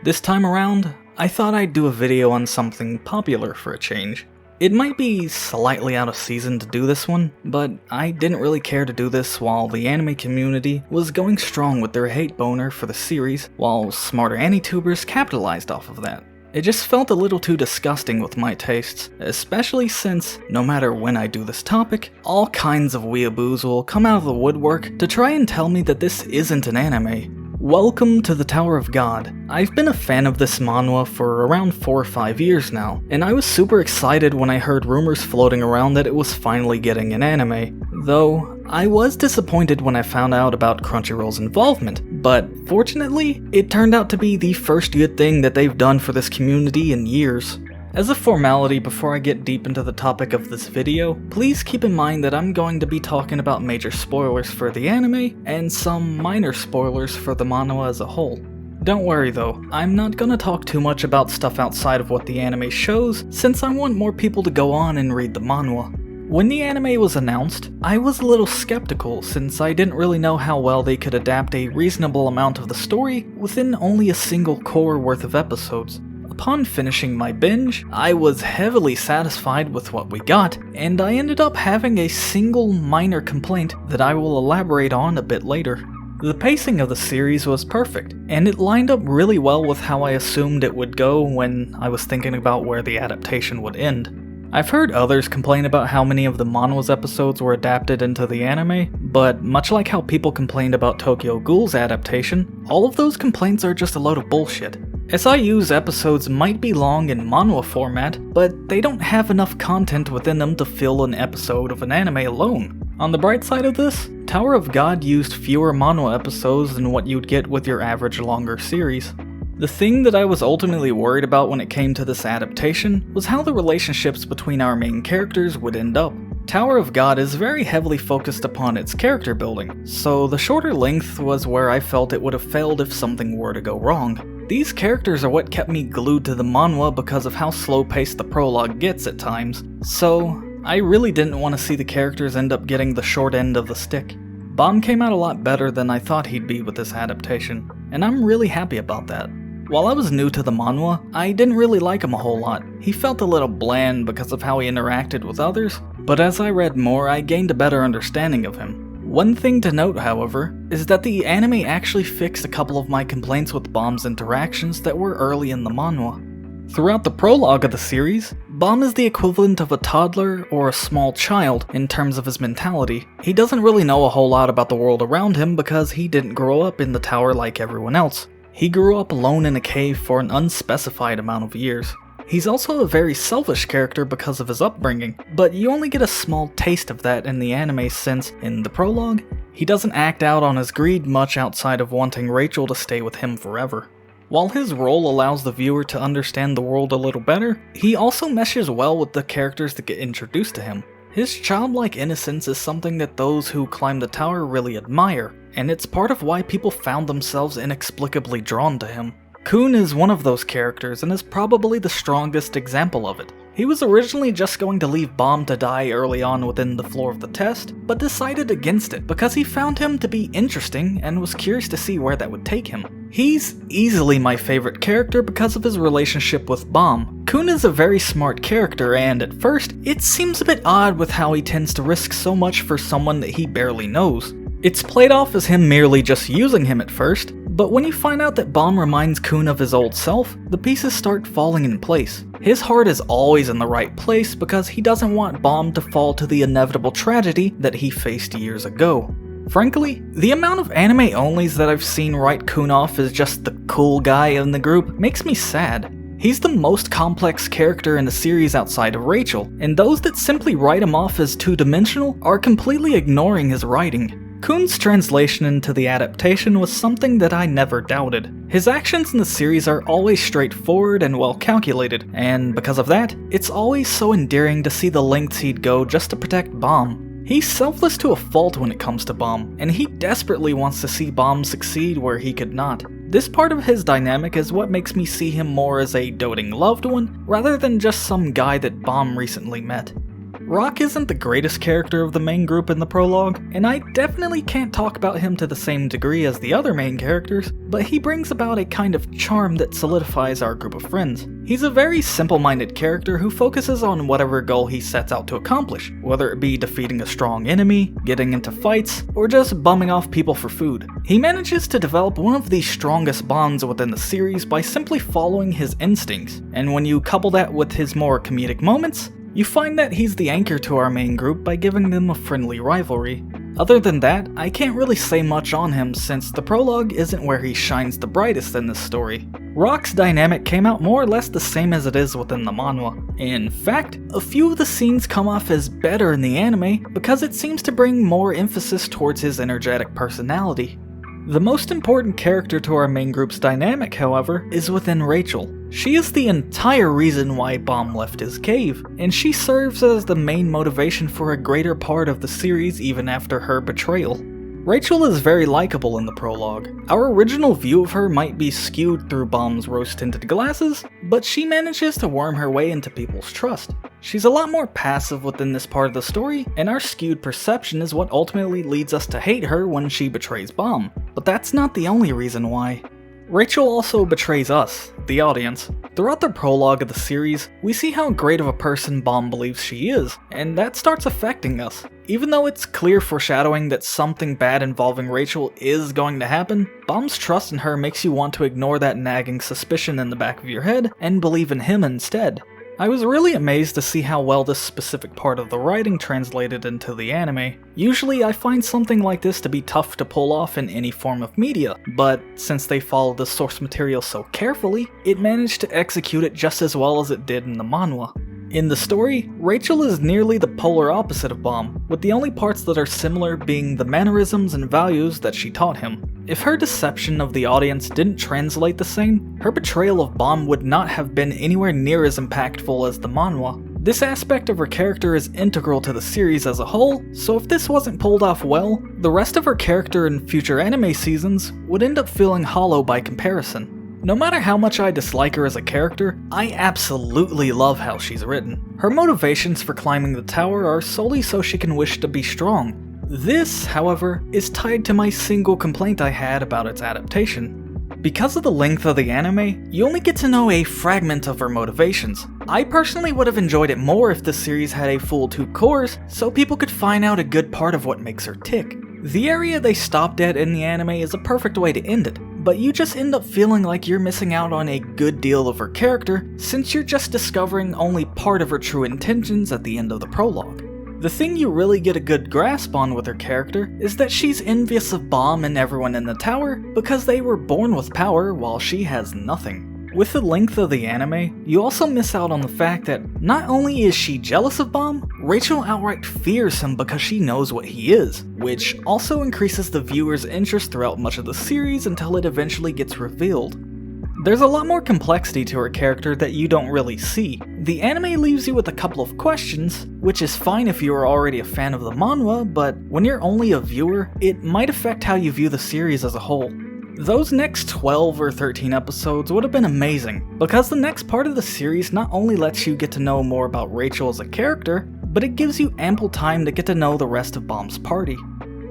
This time around, I thought I'd do a video on something popular for a change. It might be slightly out of season to do this one, but I didn't really care to do this while the anime community was going strong with their hate boner for the series, while smarter anitubers capitalized off of that. It just felt a little too disgusting with my tastes, especially since, no matter when I do this topic, all kinds of weeaboos will come out of the woodwork to try and tell me that this isn't an anime. Welcome to the Tower of God. I've been a fan of this manhwa for around 4 or 5 years now, and I was super excited when I heard rumors floating around that it was finally getting an anime, though I was disappointed when I found out about Crunchyroll's involvement, but fortunately, it turned out to be the first good thing that they've done for this community in years. As a formality before I get deep into the topic of this video, please keep in mind that I'm going to be talking about major spoilers for the anime, and some minor spoilers for the manhwa as a whole. Don't worry though, I'm not gonna talk too much about stuff outside of what the anime shows, since I want more people to go on and read the manhwa. When the anime was announced, I was a little skeptical since I didn't really know how well they could adapt a reasonable amount of the story within only a single core worth of episodes. Upon finishing my binge, I was heavily satisfied with what we got, and I ended up having a single minor complaint that I will elaborate on a bit later. The pacing of the series was perfect, and it lined up really well with how I assumed it would go when I was thinking about where the adaptation would end. I've heard others complain about how many of the manhwa's episodes were adapted into the anime, but much like how people complained about Tokyo Ghoul's adaptation, all of those complaints are just a load of bullshit. SIU's episodes might be long in manhwa format, but they don't have enough content within them to fill an episode of an anime alone. On the bright side of this, Tower of God used fewer manhwa episodes than what you'd get with your average longer series. The thing that I was ultimately worried about when it came to this adaptation was how the relationships between our main characters would end up. Tower of God is very heavily focused upon its character building, so the shorter length was where I felt it would have failed if something were to go wrong. These characters are what kept me glued to the manhwa because of how slow-paced the prologue gets at times, so I really didn't want to see the characters end up getting the short end of the stick. Bomb came out a lot better than I thought he'd be with this adaptation, and I'm really happy about that. While I was new to the manhwa, I didn't really like him a whole lot. He felt a little bland because of how he interacted with others, but as I read more, I gained a better understanding of him. One thing to note, however, is that the anime actually fixed a couple of my complaints with Bomb's interactions that were early in the manhwa. Throughout the prologue of the series, Bomb is the equivalent of a toddler or a small child in terms of his mentality. He doesn't really know a whole lot about the world around him because he didn't grow up in the tower like everyone else. He grew up alone in a cave for an unspecified amount of years. He's also a very selfish character because of his upbringing, but you only get a small taste of that in the anime since, in the prologue, he doesn't act out on his greed much outside of wanting Rachel to stay with him forever. While his role allows the viewer to understand the world a little better, he also meshes well with the characters that get introduced to him. His childlike innocence is something that those who climb the tower really admire, and it's part of why people found themselves inexplicably drawn to him. Kun is one of those characters and is probably the strongest example of it. He was originally just going to leave Bomb to die early on within the floor of the test, but decided against it because he found him to be interesting and was curious to see where that would take him. He's easily my favorite character because of his relationship with Bomb. Kun is a very smart character and at first, it seems a bit odd with how he tends to risk so much for someone that he barely knows. It's played off as him merely just using him at first, but when you find out that Bomb reminds Kun of his old self, the pieces start falling in place. His heart is always in the right place because he doesn't want Bomb to fall to the inevitable tragedy that he faced years ago. Frankly, the amount of anime-onlys that I've seen write Kun off as just the cool guy in the group makes me sad. He's the most complex character in the series outside of Rachel, and those that simply write him off as two-dimensional are completely ignoring his writing. Kun's translation into the adaptation was something that I never doubted. His actions in the series are always straightforward and well calculated, and because of that, it's always so endearing to see the lengths he'd go just to protect Bomb. He's selfless to a fault when it comes to Bomb, and he desperately wants to see Bomb succeed where he could not. This part of his dynamic is what makes me see him more as a doting loved one, rather than just some guy that Bomb recently met. Rock isn't the greatest character of the main group in the prologue, and I definitely can't talk about him to the same degree as the other main characters, but he brings about a kind of charm that solidifies our group of friends. He's a very simple-minded character who focuses on whatever goal he sets out to accomplish, whether it be defeating a strong enemy, getting into fights, or just bumming off people for food. He manages to develop one of the strongest bonds within the series by simply following his instincts, and when you couple that with his more comedic moments, you find that he's the anchor to our main group by giving them a friendly rivalry. Other than that, I can't really say much on him since the prologue isn't where he shines the brightest in this story. Rock's dynamic came out more or less the same as it is within the manhwa. In fact, a few of the scenes come off as better in the anime because it seems to bring more emphasis towards his energetic personality. The most important character to our main group's dynamic, however, is within Rachel. She is the entire reason why Bomb left his cave, and she serves as the main motivation for a greater part of the series even after her betrayal. Rachel is very likable in the prologue. Our original view of her might be skewed through Bomb's rose-tinted glasses, but she manages to worm her way into people's trust. She's a lot more passive within this part of the story, and our skewed perception is what ultimately leads us to hate her when she betrays Bomb. But that's not the only reason why. Rachel also betrays us, the audience. Throughout the prologue of the series, we see how great of a person Bomb believes she is, and that starts affecting us. Even though it's clear foreshadowing that something bad involving Rachel is going to happen, Bomb's trust in her makes you want to ignore that nagging suspicion in the back of your head and believe in him instead. I was really amazed to see how well this specific part of the writing translated into the anime. Usually I find something like this to be tough to pull off in any form of media, but since they followed the source material so carefully, it managed to execute it just as well as it did in the manhwa. In the story, Rachel is nearly the polar opposite of Bomb, with the only parts that are similar being the mannerisms and values that she taught him. If her deception of the audience didn't translate the same, her betrayal of Bomb would not have been anywhere near as impactful as the manhwa. This aspect of her character is integral to the series as a whole, so if this wasn't pulled off well, the rest of her character in future anime seasons would end up feeling hollow by comparison. No matter how much I dislike her as a character, I absolutely love how she's written. Her motivations for climbing the tower are solely so she can wish to be strong. This, however, is tied to my single complaint I had about its adaptation. Because of the length of the anime, you only get to know a fragment of her motivations. I personally would have enjoyed it more if the series had a full 2 cores, so people could find out a good part of what makes her tick. The area they stopped at in the anime is a perfect way to end it, but you just end up feeling like you're missing out on a good deal of her character since you're just discovering only part of her true intentions at the end of the prologue. The thing you really get a good grasp on with her character is that she's envious of Bomb and everyone in the tower because they were born with power while she has nothing. With the length of the anime, you also miss out on the fact that not only is she jealous of Bomb, Rachel outright fears him because she knows what he is, which also increases the viewer's interest throughout much of the series until it eventually gets revealed. There's a lot more complexity to her character that you don't really see. The anime leaves you with a couple of questions, which is fine if you are already a fan of the manhwa, but when you're only a viewer, it might affect how you view the series as a whole. Those next 12 or 13 episodes would have been amazing, because the next part of the series not only lets you get to know more about Rachel as a character, but it gives you ample time to get to know the rest of Bomb's party.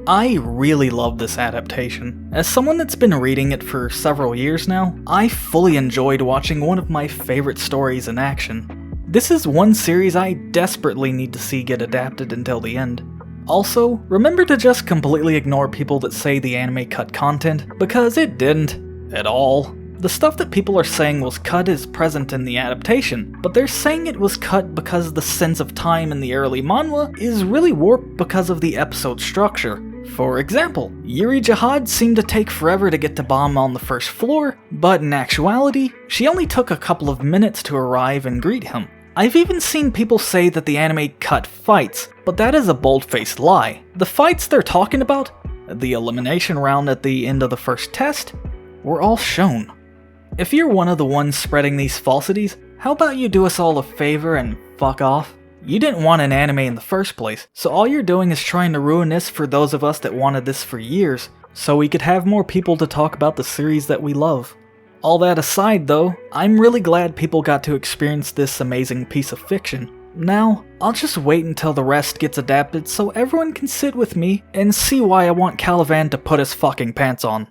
I really love this adaptation. As someone that's been reading it for several years now, I fully enjoyed watching one of my favorite stories in action. This is one series I desperately need to see get adapted until the end. Also, remember to just completely ignore people that say the anime cut content, because it didn't. At all. The stuff that people are saying was cut is present in the adaptation, but they're saying it was cut because the sense of time in the early manhwa is really warped because of the episode structure. For example, Yuri Jihad seemed to take forever to get to Bomb on the first floor, but in actuality, she only took a couple of minutes to arrive and greet him. I've even seen people say that the anime cut fights, but that is a bold-faced lie. The fights they're talking about, the elimination round at the end of the first test, were all shown. If you're one of the ones spreading these falsities, how about you do us all a favor and fuck off? You didn't want an anime in the first place, so all you're doing is trying to ruin this for those of us that wanted this for years, so we could have more people to talk about the series that we love. All that aside though, I'm really glad people got to experience this amazing piece of fiction. Now, I'll just wait until the rest gets adapted so everyone can sit with me and see why I want Calivan to put his fucking pants on.